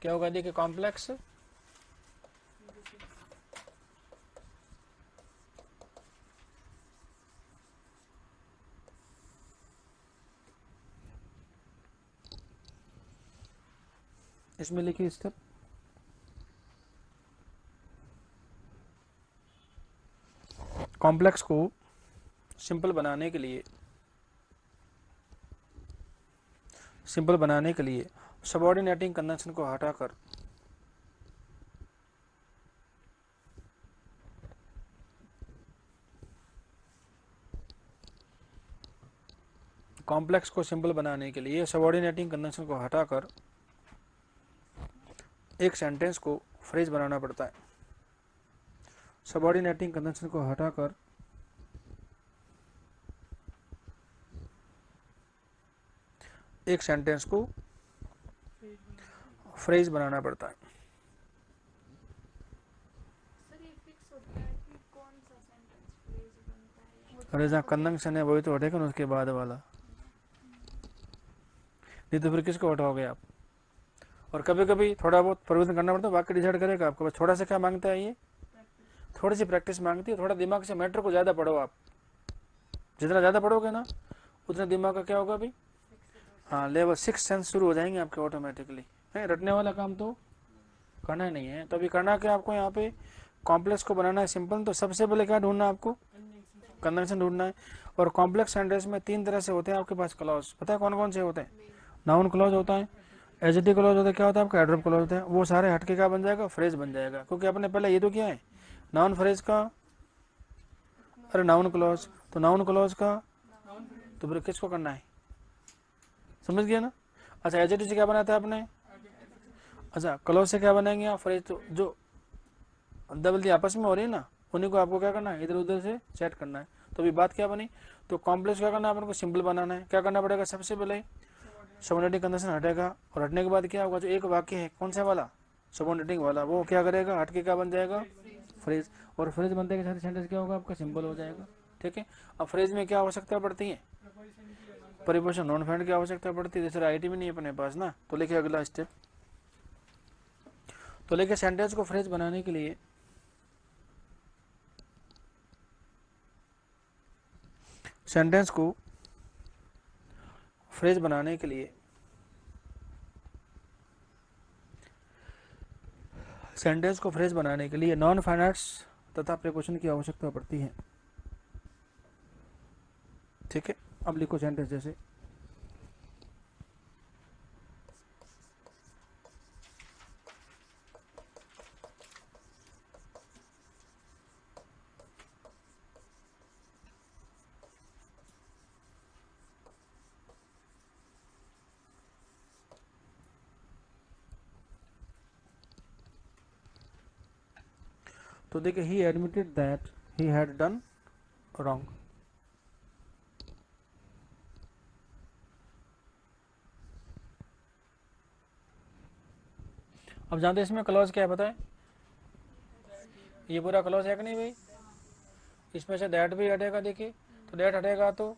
क्या होगा देखिए कॉम्प्लेक्स इसमें लिखिए स्टेप कॉम्प्लेक्स को सिंपल बनाने के लिए सबऑर्डिनेटिंग कन्वेंशन को हटाकर कॉम्प्लेक्स को सिंपल बनाने के लिए सबऑर्डिनेटिंग कन्वेंशन को हटाकर एक सेंटेंस को फ्रेज बनाना पड़ता है। सबऑर्डिनेटिंग कन्वेंशन को हटाकर एक सेंटेंस को फ्रेज बनाना पड़ता है। अरे जहाँ कंजंक्शन है वही तो हटेगा ना उसके बाद वाला, नहीं तो फिर किसको हटाओगे आप। और कभी कभी थोड़ा बहुत परिवर्तन करना पड़ता है, वाक्य डिसाइड करेगा आपको। बस थोड़ा सा क्या मांगता है ये, थोड़ी सी प्रैक्टिस मांगती है। थोड़ा दिमाग से मैटर को ज़्यादा पढ़ो आप, जितना ज़्यादा पढ़ोगे ना उतना दिमाग का क्या होगा भाई, हाँ लेवल 6 सेंस शुरू हो जाएंगे आपके ऑटोमेटिकली। है रटने वाला काम तो करना ही नहीं है। तो अभी करना क्या आपको, यहाँ पे कॉम्प्लेक्स को बनाना है सिंपल। तो सबसे पहले क्या ढूंढना है आपको, कन्वेंशन ढूंढना है। और कॉम्प्लेक्स सेंटेंस में 3 तरह से होते हैं आपके पास क्लॉज, पता है कौन कौन से होते हैं। नाउन क्लॉज होता है, एडजेक्टिव क्लॉज होता है, क्या होता है आपका एडवर्ब क्लॉज होता है। वो सारे हटके क्या बन जाएगा, फ्रेज बन जाएगा। क्योंकि आपने पहले ये तो किया है नाउन फ्रेज का, अरे नाउन क्लॉज, तो नाउन क्लॉज का तो फिर किसको करना है, समझ गया ना। अच्छा एडजेक्टिव से क्या बनाता है आपने, अच्छा क्लॉज से क्या बनाएंगे आप, फ्रेज। तो जो अदला-बदली आपस में हो रही है ना, उन्हीं को आपको क्या करना है, इधर उधर से सेट करना है। तो अभी बात क्या बनी, तो कॉम्प्लेक्स क्या करना है अपन को, सिंपल बनाना है। क्या करना पड़ेगा, सबसे पहले सबऑर्डिनेटिंग कंडीशन हटेगा। और हटने के बाद क्या होगा, जो एक वाक्य है कौन सा वाला, सबऑर्डिनेटिंग वाला, वो क्या करेगा, हट के क्या बन जाएगा, फ्रेज। और फ्रेज बनते के साथ सेंटेंस क्या होगा आपका, सिंपल हो जाएगा। ठीक है। अब फ्रेज में क्या आवश्यकता पड़ती है, परिपोषण नॉन फाइंड की आवश्यकता पड़ती है। जैसे आईटी में नहीं अपने पास ना, तो लिखिए अगला स्टेप। तो लेके सेंटेंस को फ्रेज बनाने के लिए सेंटेंस को फ्रेज बनाने के लिए सेंटेंस को फ्रेज बनाने के लिए नॉन फाइनाइट्स तथा प्रीपोजिशन की आवश्यकता पड़ती है। ठीक है। अब लिखो सेंटेंस जैसे तो देखिए ही admitted that he had done wrong. अब जानते हैं इसमें क्लॉज क्या है पता है, ये पूरा क्लॉज है कि नहीं भाई, इसमें से दैट भी हटेगा। देखिए तो दैट हटेगा तो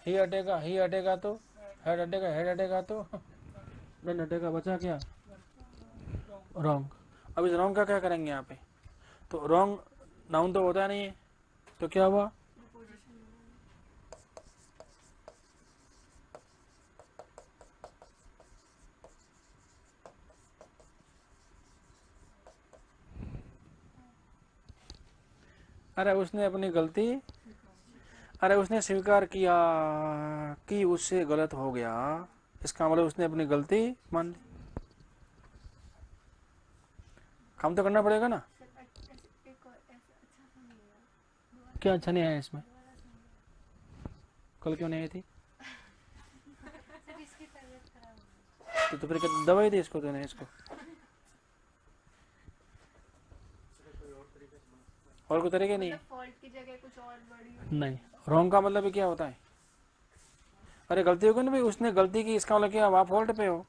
ही हटेगा, ही हटेगा तो हेड हटेगा, हेड हटेगा तो डन हटेगा, बचा क्या, रॉन्ग। अब इस रॉन्ग का क्या करेंगे यहाँ पे, तो रॉन्ग नाउन तो होता नहीं है, तो क्या हुआ, अरे उसने अपनी गलती, अरे उसने स्वीकार किया कि उससे गलत हो गया, इसका मतलब उसने अपनी गलती मान ली। काम तो करना पड़ेगा ना, क्या अच्छा नहीं आया इसमें, कल क्यों नहीं आई थी, तो फिर क्या दवाई दी इसको तूने इसको, और कोई तरीके नहीं है, फॉल्ट की जगह कुछ और बड़ी नहीं। रॉन्ग का मतलब क्या होता है, अरे गलती होगी ना भाई, उसने गलती की, इसका मतलब क्या, आप फॉल्ट पे हो।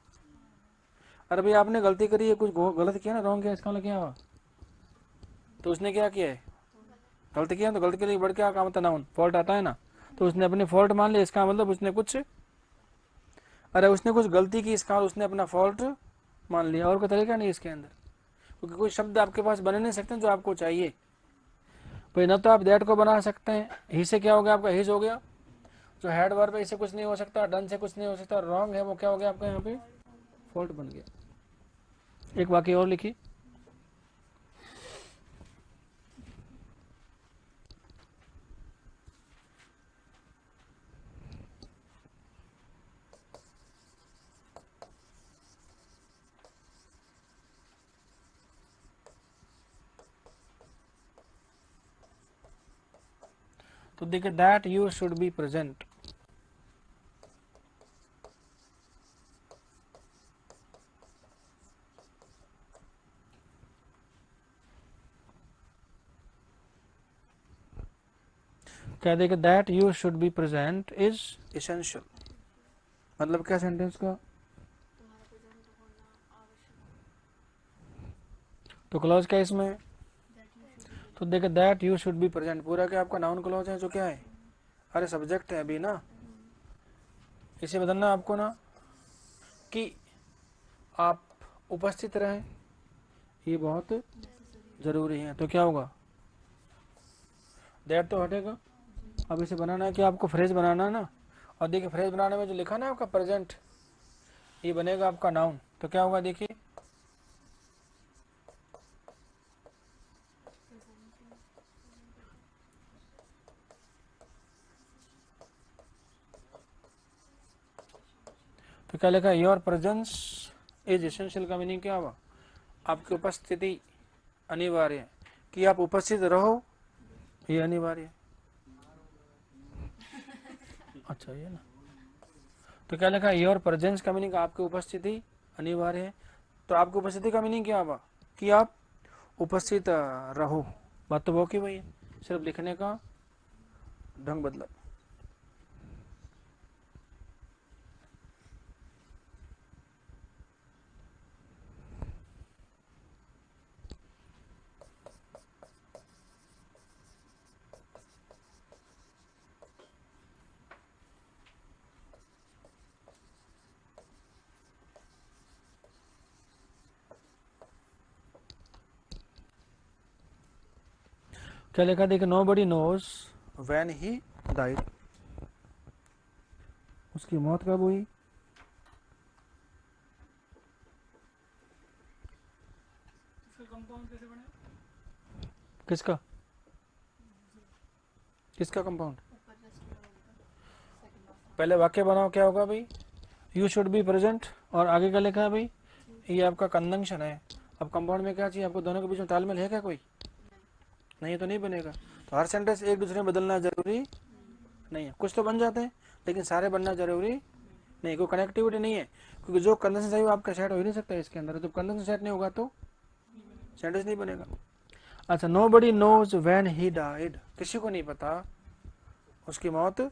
अरे भाई आपने गलती करी है, कुछ गलत किया ना, रॉन्ग किया, इसका मतलब क्या हुआ, तो उसने क्या किया है, गलती किया। तो गलती के लिए बढ़ क्या काम होता है, नाउन फॉल्ट आता है ना, तो उसने अपनी फॉल्ट मान लिया, इसका मतलब उसने कुछ, अरे उसने कुछ गलती की, इसका उसने अपना फॉल्ट मान लिया, और कोई तरीका नहीं इसके अंदर, क्योंकि कोई शब्द आपके पास बने नहीं सकते जो आपको चाहिए। भाई ना तो आप दैट को बना सकते हैं, ही से क्या हो गया आपका, हिज हो गया, जो हेड वर्ब है इससे कुछ नहीं हो सकता, डन से कुछ नहीं हो सकता, रॉन्ग है वो क्या हो गया आपका यहाँ पे फॉल्ट बन गया। एक वाक्य और लिखिए। तो देखिए that you should be present, क्या देखिए that you should be present is essential, मतलब क्या सेंटेंस का, तुम्हारा प्रेजेंट होना आवश्यक तो क्लॉज क्या है इसमें, दैट यू शुड बी तो देखिए that you should be present पूरा क्या आपका नाउन क्लॉज है जो क्या है, अरे सब्जेक्ट है अभी ना, इसे बदलना आपको ना कि आप उपस्थित रहें, ये बहुत नेसेसरी जरूरी है, तो क्या होगा दैट तो हटेगा। अब इसे बनाना है कि आपको फ्रेज बनाना है ना, और देखिए फ्रेज बनाने में जो लिखा ना आपका प्रेजेंट, ये बनेगा आपका नाउन, तो क्या होगा देखिए, तो क्या लिखा है, योर प्रेजेंस इज एसेंशियल का मीनिंग क्या हुआ, आपकी उपस्थिति अनिवार्य है, कि आप उपस्थित रहो ये अनिवार्य है। अच्छा ये ना, तो क्या लिखा है, योर प्रेजेंस का मीनिंग आपकी उपस्थिति अनिवार्य है, तो आपकी उपस्थिति का मीनिंग क्या हुआ कि आप उपस्थित रहो, बात तो वो की वही है, सिर्फ लिखने का ढंग बदला। क्या लिखा देखिए, nobody knows when he died, उसकी मौत कब हुई, कंपाउंड कैसे बने, किसका किसका कंपाउंड, ऊपर जस्ट सेकंड लास्ट पहले वाक्य बनाओ क्या होगा भाई, यू शुड बी प्रेजेंट, और आगे का लिखा है भाई ये आपका कंजंक्शन है। अब कंपाउंड में क्या चाहिए आपको, दोनों के बीच में तालमेल है क्या कोई, नहीं तो नहीं बनेगा, तो हर सेंटेंस एक दूसरे में बदलना जरूरी नहीं है, कुछ तो बन जाते हैं लेकिन सारे बनना जरूरी नहीं, कोई कनेक्टिविटी नहीं है, क्योंकि जो कंजंक्शन चाहिए वो आपका सेट हो ही नहीं सकता इसके अंदर, तो कंजंक्शन सेट नहीं होगा तो सेंटेंस नहीं बनेगा। अच्छा, nobody knows when he died, किसी को नहीं पता उसकी मौत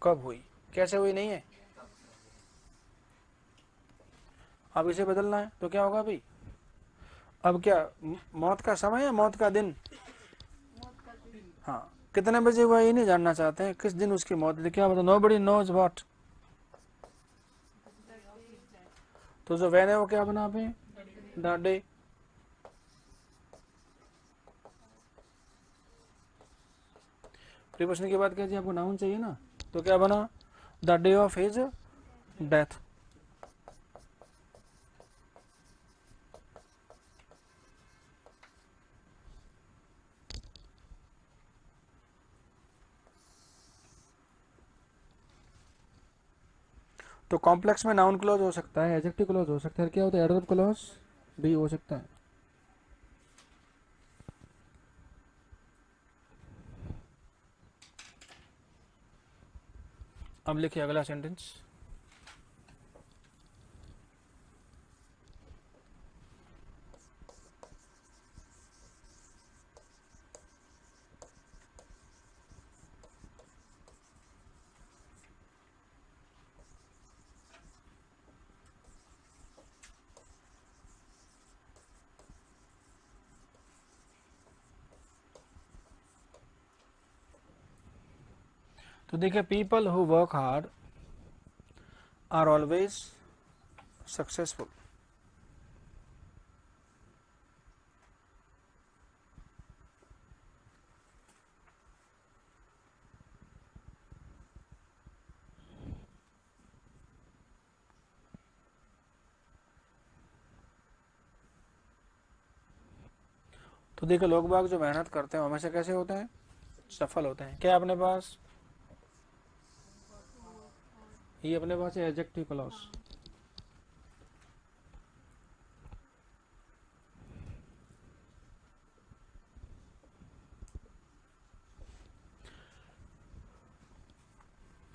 कब हुई, कैसे हुई नहीं है, अब इसे बदलना है तो क्या होगा भाई, अब क्या मौत का समय है मौत का दिन, मौत का दिन हाँ कितने बजे हुआ ये नहीं जानना चाहते हैं, किस दिन उसकी मौत हुई, क्या बता, nobody knows what, that day तो जो वैन है वो क्या बना पे द डे, प्रीपोजिशन के बाद क्या चाहिए आपको, नाउन चाहिए ना, तो क्या बना the day of his death, तो कॉम्प्लेक्स में नाउन क्लॉज हो सकता है, एडजेक्टिव क्लॉज हो सकता है, क्या होता है एडवर्ब क्लॉज भी हो सकता है। अब लिखिए अगला सेंटेंस, तो देखिए people who work hard are always successful, तो देखिए लोग बाग जो मेहनत करते हैं हमेशा कैसे होते हैं, सफल होते हैं। क्या अपने पास, ये अपने पास है एडजेक्टिव क्लॉज।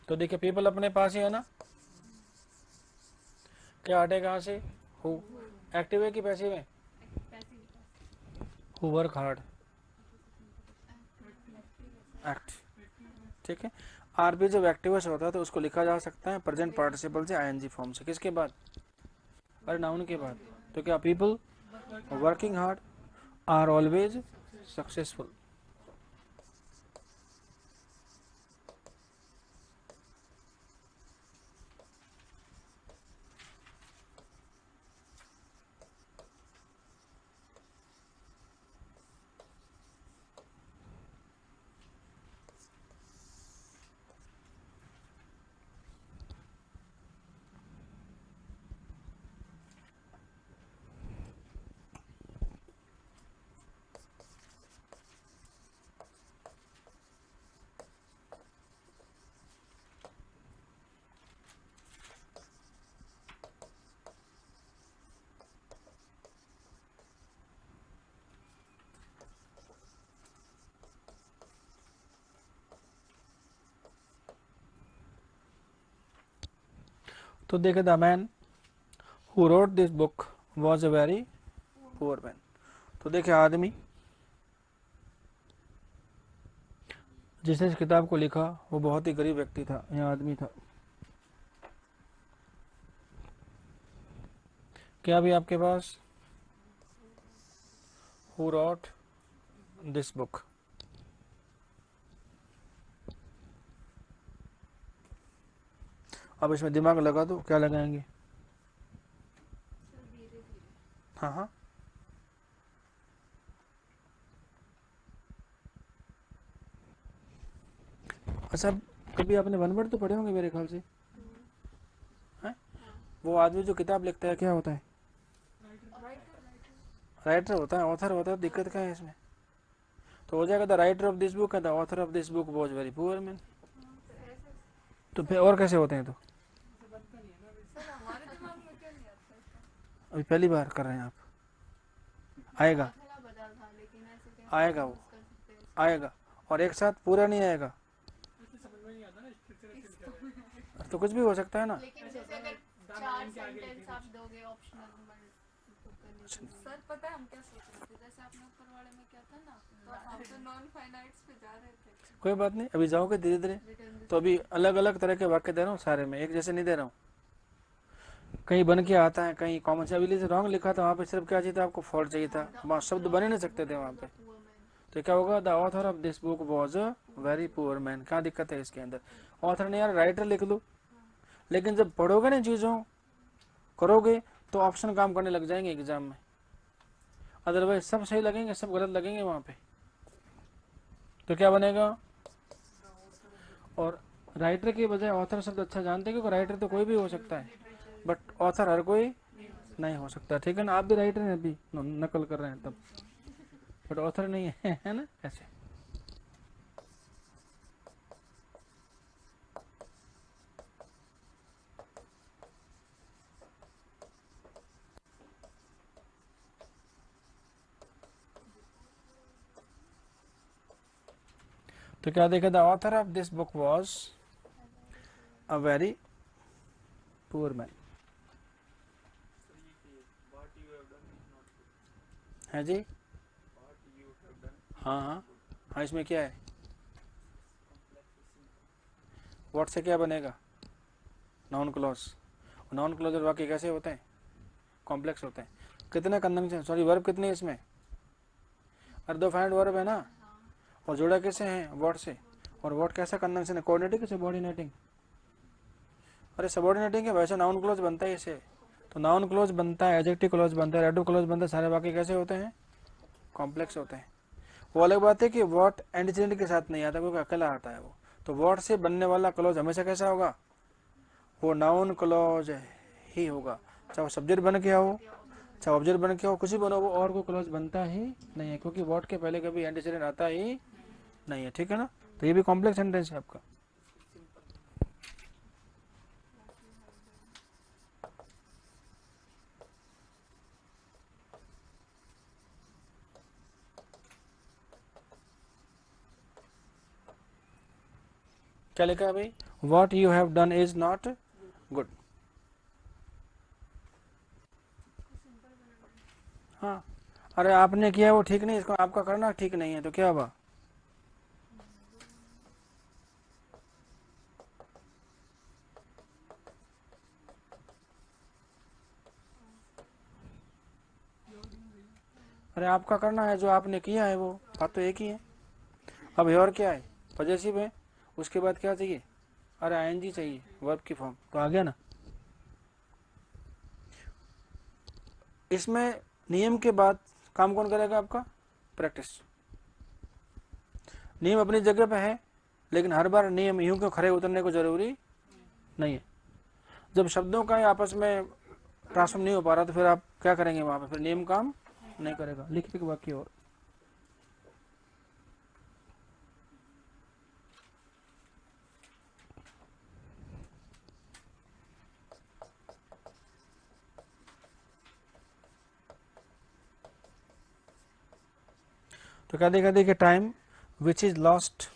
तो देखिए पीपल अपने पास ही है ना, क्या हटे कहाँ से, हु। एक्टिव है कि पैसिव है, हु वर्क हार्ड, एक्ट, ठीक है। आरबी जब एक्टिव से होता है तो उसको लिखा जा सकता है प्रेजेंट पार्टिसिपल से आईएनजी फॉर्म से, किसके बाद, अरे नाउन के बाद। तो क्या people working hard are always successful. तो देखिए the man who wrote this book was a very poor man. तो देखिए आदमी जिसने इस किताब को लिखा वो बहुत ही गरीब व्यक्ति था, यह आदमी था। क्या भी आपके पास, हु रोट दिस बुक, अब इसमें दिमाग लगा दो, क्या लगाएंगे, हाँ हाँ, अच्छा कभी आपने वन वर्ड तो पढ़े होंगे मेरे ख्याल से, हैं? वो आदमी जो किताब लिखता है क्या होता है, राइटर होता है, ऑथर होता है। दिक्कत क्या है इसमें, तो हो जाएगा the writer of this book and the author of this book was very poor man. तो फिर और कैसे होते हैं, तो हमारे दिमाग में क्यों नहीं आता इसका? अभी पहली बार कर रहे हैं आप, आएगा थोड़ा बदल था लेकिन ऐसे कैसे आएगा वो यूज कर सकते हैं? आएगा, और एक साथ पूरा नहीं आएगा तो कुछ भी हो सकता है ना। लेकिन जैसे अगर 4 सेंटेंस आप दोगे ऑप्शनल सर, पता है हम क्या सोच रहे थे, जैसे आपने ऊपर वाले में क्या था ना, तो हम तो नॉन फाइनाइट्स पे जा रहे थे। कोई बात नहीं, अभी जाओगे धीरे धीरे। तो अभी अलग अलग तरह के वाक्य दे रहा हूँ सारे में, एक जैसे नहीं दे रहा हूँ। कहीं बन के आता है, कहीं कॉमन से, अभी रॉन्ग लिखा था वहाँ पे, सिर्फ क्या चाहिए था आपको, फॉल्ट चाहिए था, वहाँ शब्द बन ही नहीं सकते थे वहाँ पे। तो क्या होगा, the author of this book was a very poor man. क्या दिक्कत है इसके अंदर, ऑथर ने यार राइटर लिख लो, लेकिन जब पढ़ोगे ना चीज़ों करोगे तो ऑप्शन काम करने लग जाएंगे एग्जाम में, अदरवाइज सब सही लगेंगे सब गलत लगेंगे वहाँ पे। तो क्या बनेगा, और राइटर के बजाय ऑथर शब्द अच्छा जानते हैं, क्योंकि राइटर तो कोई भी हो सकता है, बट ऑथर हर कोई नहीं हो सकता, ठीक है ना। आप भी राइटर हैं, अभी नकल कर रहे हैं तब, बट ऑथर नहीं है ना, ऐसे। तो क्या देखा, the author of this book was a very poor man, है जी, हाँ हाँ हाँ, इसमें क्या है, व्हाट से क्या बनेगा, नाउन क्लॉज। नाउन क्लॉज और वाक्य कैसे होते हैं, कॉम्प्लेक्स होते हैं। कितने कंजंक्शन, सॉरी वर्ब कितने इसमें, और दो फाइंड वर्ब है ना, और जोड़ा कैसे हैं, वर्ड से, और वर्ड कैसा कंजंक्शन है, कोऑर्डिनेटिंग है सबऑर्डिनेटिंग, अरे सबऑर्डिनेटिंग है, वैसे नाउन क्लॉज बनता है इसे। तो नाउन क्लॉज बनता है, एडजेक्टिव क्लॉज बनता है, एडजेक्टिव क्लॉज बनता है, सारे वाक्य कैसे होते हैं, कॉम्प्लेक्स होते हैं। वो अलग बात है कि व्हाट एंटीसीडेंट के साथ नहीं आता, क्योंकि अकेला आता है वो। तो व्हाट से बनने वाला क्लॉज हमेशा कैसा होगा, वो नाउन क्लॉज ही होगा, चाहे वो सब्जेक्ट बन के आओ चाहे ऑब्जेक्ट बन के हो, कुछ भी बनो, वो और को क्लॉज बनता ही नहीं है, क्योंकि व्हाट के पहले कभी एंटीसीडेंट आता ही नहीं है, ठीक है ना। तो ये भी कॉम्प्लेक्स सेंटेंस है आपका। क्या लिखा है भाई? What you have done is not good. हाँ, अरे आपने किया वो ठीक नहीं, इसको आपका करना ठीक नहीं है, तो क्या हुआ? अरे आपका करना है, जो आपने किया है वो बात तो एक ही है। अब और क्या है? पॉजेसिव है, उसके बाद क्या चाहिए? अरे आईएनजी चाहिए, वर्ब की फॉर्म, तो आ गया ना। इसमें नियम के बाद काम कौन करेगा आपका? प्रैक्टिस। नियम अपनी जगह पे है, लेकिन हर बार नियम यूं क्यों खड़े उतरने को जरूरी नहीं है। जब शब्दों का आपस में ट्रांसफॉर्म नहीं हो पा रहा, तो फिर आप क्या करेंगे वहां पे? फिर नियम काम नहीं करेगा। लिखिए के वाक्य और तो क्या देखा? देखिए, टाइम विच इज लॉस्ट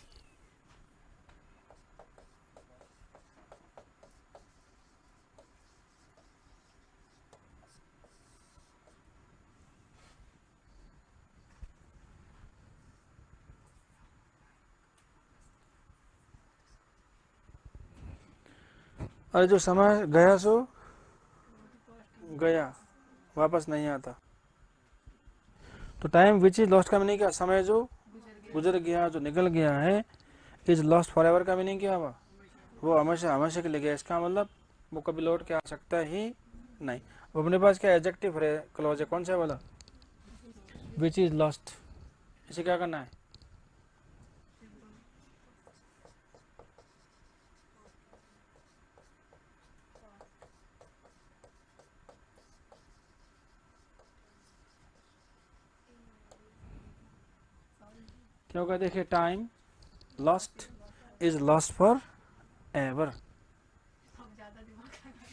अरे जो समय गया सो गया, वापस नहीं आता। तो टाइम विच इज लॉस्ट का मीनिंग क्या? समय जो गुजर गया, जो निकल गया है। इज लॉस्ट फॉर एवर का मीनिंग क्या हुआ? वो हमेशा हमेशा के लिए गया। इसका मतलब वो कभी लौट के आ सकता ही नहीं। अब अपने पास क्या एडजेक्टिव क्लॉज है? कौन सा वाला? Which is lost. इसे क्या करना है? क्या होगा? देखिए, time lost is lost for ever. अब ज्यादा दिमाग लगा।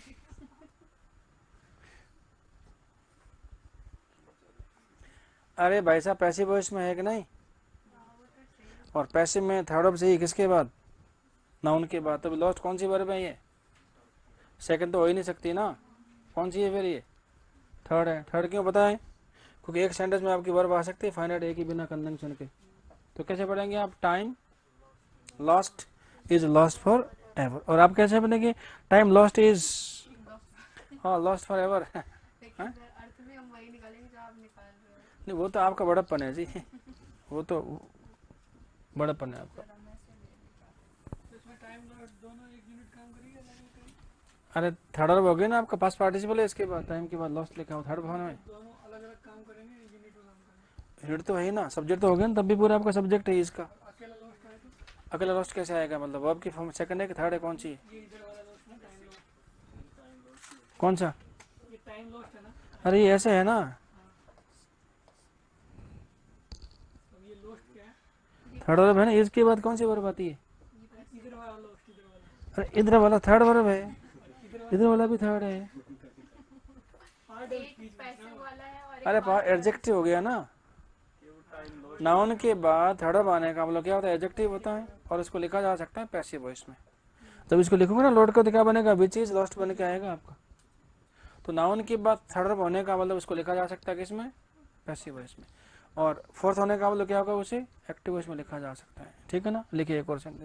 अरे भाई साहब, पैसिव वॉइस में है कि नहीं? और पैसिव में थर्ड ऑफ चाहिए किसके बाद? नाउन के बाद। तो लॉस्ट कौन सी वर्ब है ये? सेकंड तो हो ही नहीं सकती ना। कौन सी है फिर ये? थर्ड है। थर्ड क्यों पता है? क्योंकि एक सेंटेंस में आपकी वर्ब आ सकती है फाइनाइट एक ही बिना कंजंक्शन के। तो कैसे पढ़ेंगे आप? Time lost is lost for ever. और आप कैसे बनेंगे? टाइम लॉस्ट इज, हाँ, लॉस्ट फॉर एवर। लेकिन अर्थ में हम वही निकालेंगे जो आप निकाल रहे हो। नहीं, वो तो आपका बड़प्पन है जी। वो तो बड़प्पन है आपका। अरे थर्ड वर्ब हो गया ना आपका, पास्ट पार्टिसिपल है, इसके बाद टाइम के बाद लॉस्ट लिखा हो थर्ड फॉर्म में। यूनिट तो है ही ना, सब्जेक्ट तो हो गया ना, तब भी पूरा आपका सब्जेक्ट है इसका। अकेला लॉस्ट कैसे आएगा? मतलब वर्ब की फॉर्म सेकंड है कि थर्ड है? कौन सी है? कौन सा? अरे ये ऐसे है ना। थर्ड वर्ब है ना, इसके बाद कौन सी वर्ब आती है? अरे इधर वाला थर्ड वर्ब है, इधर वाला भी थर्ड है। एक पैसिव वाला है और एक अरे एडजेक्टिव हो गया ना। नाउन के बाद थर्ड वर्ब आने का मतलब क्या होता है? एडजेक्टिव होता है, और इसको लिखा जा सकता है पैसिव वॉइस में। जब इसको लिखोगे ना लौट कर, तो क्या बनेगा? विच इज लॉस्ट बन के आएगा आपका। तो नाउन के बाद थर्ड वर्ब होने का मतलब इसको लिखा जा सकता है किसमें? पैसिव वॉइस में। और फोर्थ होने का मतलब क्या होगा? उसे एक्टिव वॉइस में लिखा जा सकता है, ठीक है ना। लिखिए एक और सेंटेंस।